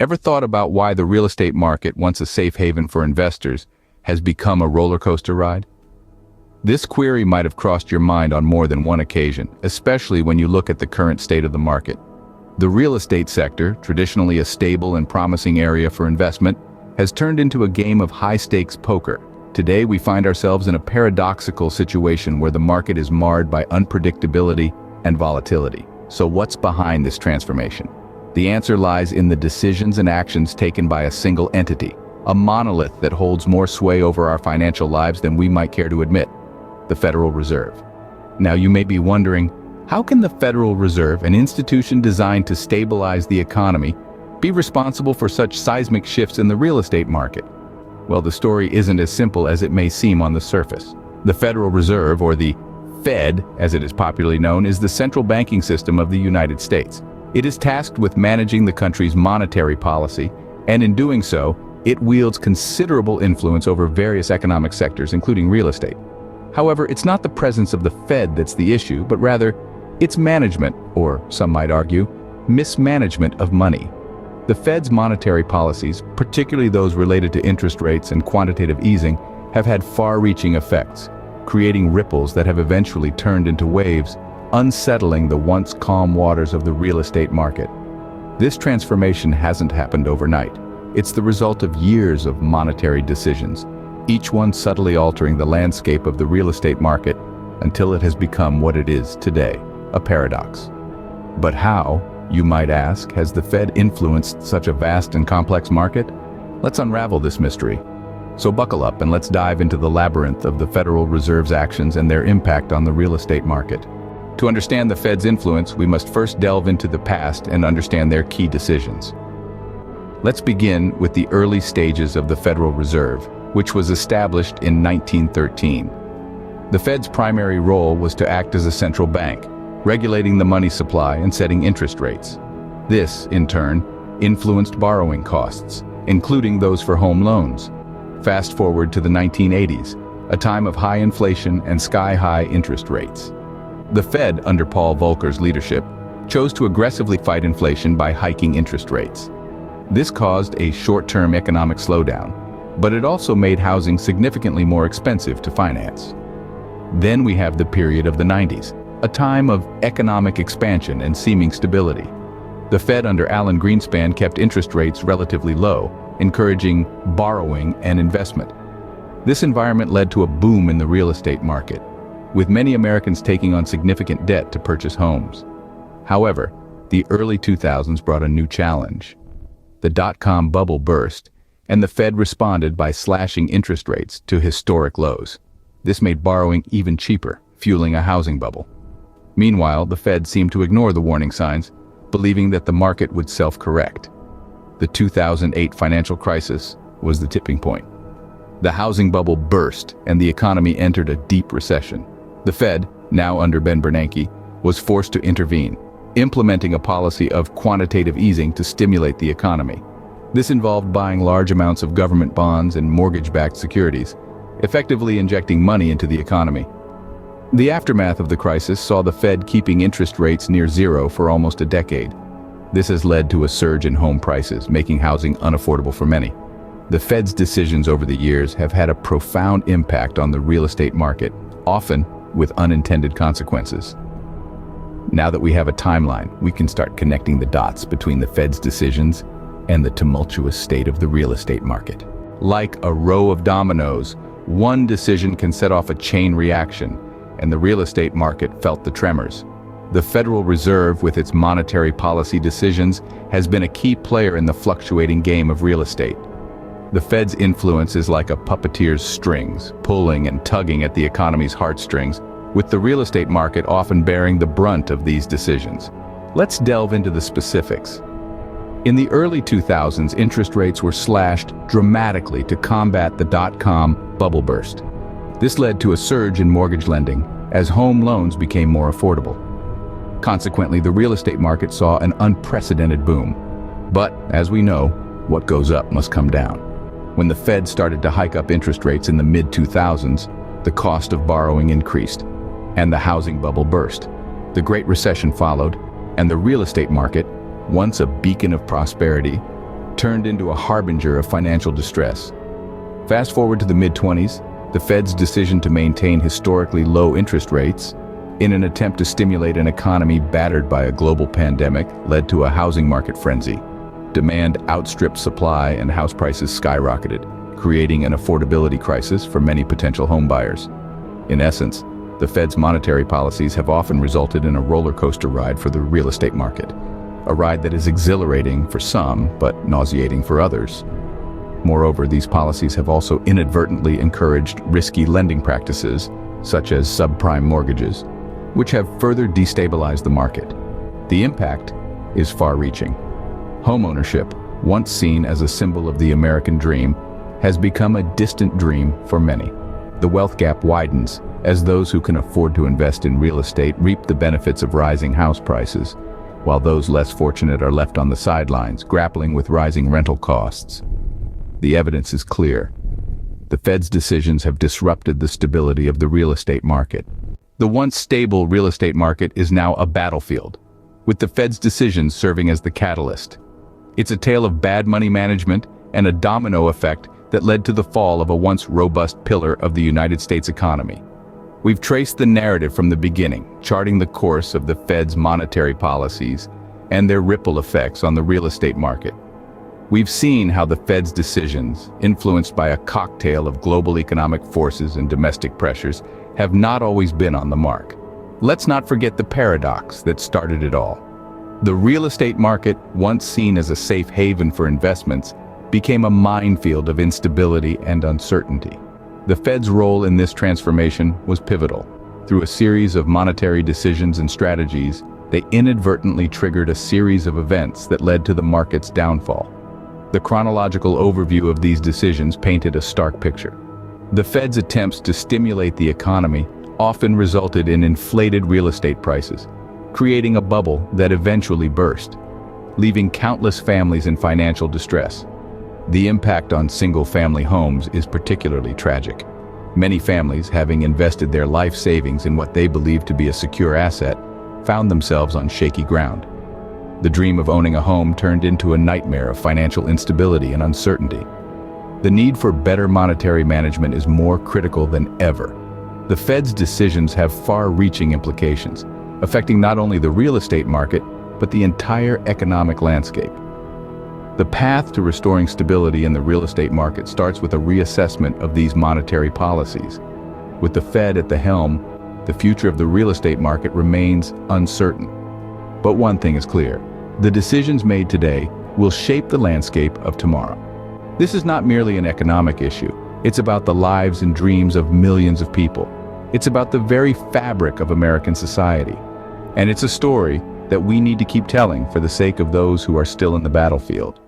Ever thought about why the real estate market, once a safe haven for investors, has become a roller coaster ride? This query might have crossed your mind on more than one occasion, especially when you look at the current state of the market. The real estate sector, traditionally a stable and promising area for investment, has turned into a game of high-stakes poker. Today, we find ourselves in a paradoxical situation where the market is marred by unpredictability and volatility. So what's behind this transformation? The answer lies in the decisions and actions taken by a single entity, a monolith that holds more sway over our financial lives than we might care to admit: the Federal Reserve. Now, you may be wondering, how can the Federal Reserve, an institution designed to stabilize the economy, be responsible for such seismic shifts in the real estate market? Well, the story isn't as simple as it may seem on the surface. The Federal Reserve, or the Fed, as it is popularly known, is the central banking system of the United States. It is tasked with managing the country's monetary policy, and in doing so, it wields considerable influence over various economic sectors, including real estate. However, it's not the presence of the Fed that's the issue, but rather its management, or some might argue, mismanagement of money. The Fed's monetary policies, particularly those related to interest rates and quantitative easing, have had far-reaching effects, creating ripples that have eventually turned into waves, unsettling the once calm waters of the real estate market. This transformation hasn't happened overnight. It's the result of years of monetary decisions, each one subtly altering the landscape of the real estate market until it has become what it is today, a paradox. But how, you might ask, has the Fed influenced such a vast and complex market? Let's unravel this mystery. So buckle up and let's dive into the labyrinth of the Federal Reserve's actions and their impact on the real estate market. To understand the Fed's influence, we must first delve into the past and understand their key decisions. Let's begin with the early stages of the Federal Reserve, which was established in 1913. The Fed's primary role was to act as a central bank, regulating the money supply and setting interest rates. This, in turn, influenced borrowing costs, including those for home loans. Fast forward to the 1980s, a time of high inflation and sky-high interest rates. The Fed, under Paul Volcker's leadership, chose to aggressively fight inflation by hiking interest rates. This caused a short-term economic slowdown, but it also made housing significantly more expensive to finance. Then we have the period of the 90s, a time of economic expansion and seeming stability. The Fed under Alan Greenspan kept interest rates relatively low, encouraging borrowing and investment. This environment led to a boom in the real estate market, with many Americans taking on significant debt to purchase homes. However, the early 2000s brought a new challenge. The dot-com bubble burst, and the Fed responded by slashing interest rates to historic lows. This made borrowing even cheaper, fueling a housing bubble. Meanwhile, the Fed seemed to ignore the warning signs, believing that the market would self-correct. The 2008 financial crisis was the tipping point. The housing bubble burst, and the economy entered a deep recession. The Fed, now under Ben Bernanke, was forced to intervene, implementing a policy of quantitative easing to stimulate the economy. This involved buying large amounts of government bonds and mortgage-backed securities, effectively injecting money into the economy. The aftermath of the crisis saw the Fed keeping interest rates near zero for almost a decade. This has led to a surge in home prices, making housing unaffordable for many. The Fed's decisions over the years have had a profound impact on the real estate market, often with unintended consequences. Now that we have a timeline, we can start connecting the dots between the Fed's decisions and the tumultuous state of the real estate market. Like a row of dominoes, one decision can set off a chain reaction, and the real estate market felt the tremors. The Federal Reserve, with its monetary policy decisions, has been a key player in the fluctuating game of real estate. The Fed's influence is like a puppeteer's strings, pulling and tugging at the economy's heartstrings, with the real estate market often bearing the brunt of these decisions. Let's delve into the specifics. In the early 2000s, interest rates were slashed dramatically to combat the dot-com bubble burst. This led to a surge in mortgage lending as home loans became more affordable. Consequently, the real estate market saw an unprecedented boom. But, as we know, what goes up must come down. When the Fed started to hike up interest rates in the mid-2000s, the cost of borrowing increased, and the housing bubble burst. The Great Recession followed, and the real estate market, once a beacon of prosperity, turned into a harbinger of financial distress. Fast forward to the mid-20s, the Fed's decision to maintain historically low interest rates in an attempt to stimulate an economy battered by a global pandemic led to a housing market frenzy. Demand outstripped supply and house prices skyrocketed, creating an affordability crisis for many potential homebuyers. In essence, the Fed's monetary policies have often resulted in a roller coaster ride for the real estate market, a ride that is exhilarating for some, but nauseating for others. Moreover, these policies have also inadvertently encouraged risky lending practices, such as subprime mortgages, which have further destabilized the market. The impact is far-reaching. Homeownership, once seen as a symbol of the American dream, has become a distant dream for many. The wealth gap widens as those who can afford to invest in real estate reap the benefits of rising house prices, while those less fortunate are left on the sidelines, grappling with rising rental costs. The evidence is clear. The Fed's decisions have disrupted the stability of the real estate market. The once stable real estate market is now a battlefield, with the Fed's decisions serving as the catalyst. It's a tale of bad money management and a domino effect that led to the fall of a once robust pillar of the United States economy. We've traced the narrative from the beginning, charting the course of the Fed's monetary policies and their ripple effects on the real estate market. We've seen how the Fed's decisions, influenced by a cocktail of global economic forces and domestic pressures, have not always been on the mark. Let's not forget the paradox that started it all. The real estate market, once seen as a safe haven for investments, became a minefield of instability and uncertainty. The Fed's role in this transformation was pivotal. Through a series of monetary decisions and strategies, they inadvertently triggered a series of events that led to the market's downfall. The chronological overview of these decisions painted a stark picture. The Fed's attempts to stimulate the economy often resulted in inflated real estate prices, creating a bubble that eventually burst, leaving countless families in financial distress. The impact on single-family homes is particularly tragic. Many families, having invested their life savings in what they believed to be a secure asset, found themselves on shaky ground. The dream of owning a home turned into a nightmare of financial instability and uncertainty. The need for better monetary management is more critical than ever. The Fed's decisions have far-reaching implications, affecting not only the real estate market, but the entire economic landscape. The path to restoring stability in the real estate market starts with a reassessment of these monetary policies. With the Fed at the helm, the future of the real estate market remains uncertain. But one thing is clear: the decisions made today will shape the landscape of tomorrow. This is not merely an economic issue. It's about the lives and dreams of millions of people. It's about the very fabric of American society. And it's a story that we need to keep telling for the sake of those who are still in the battlefield.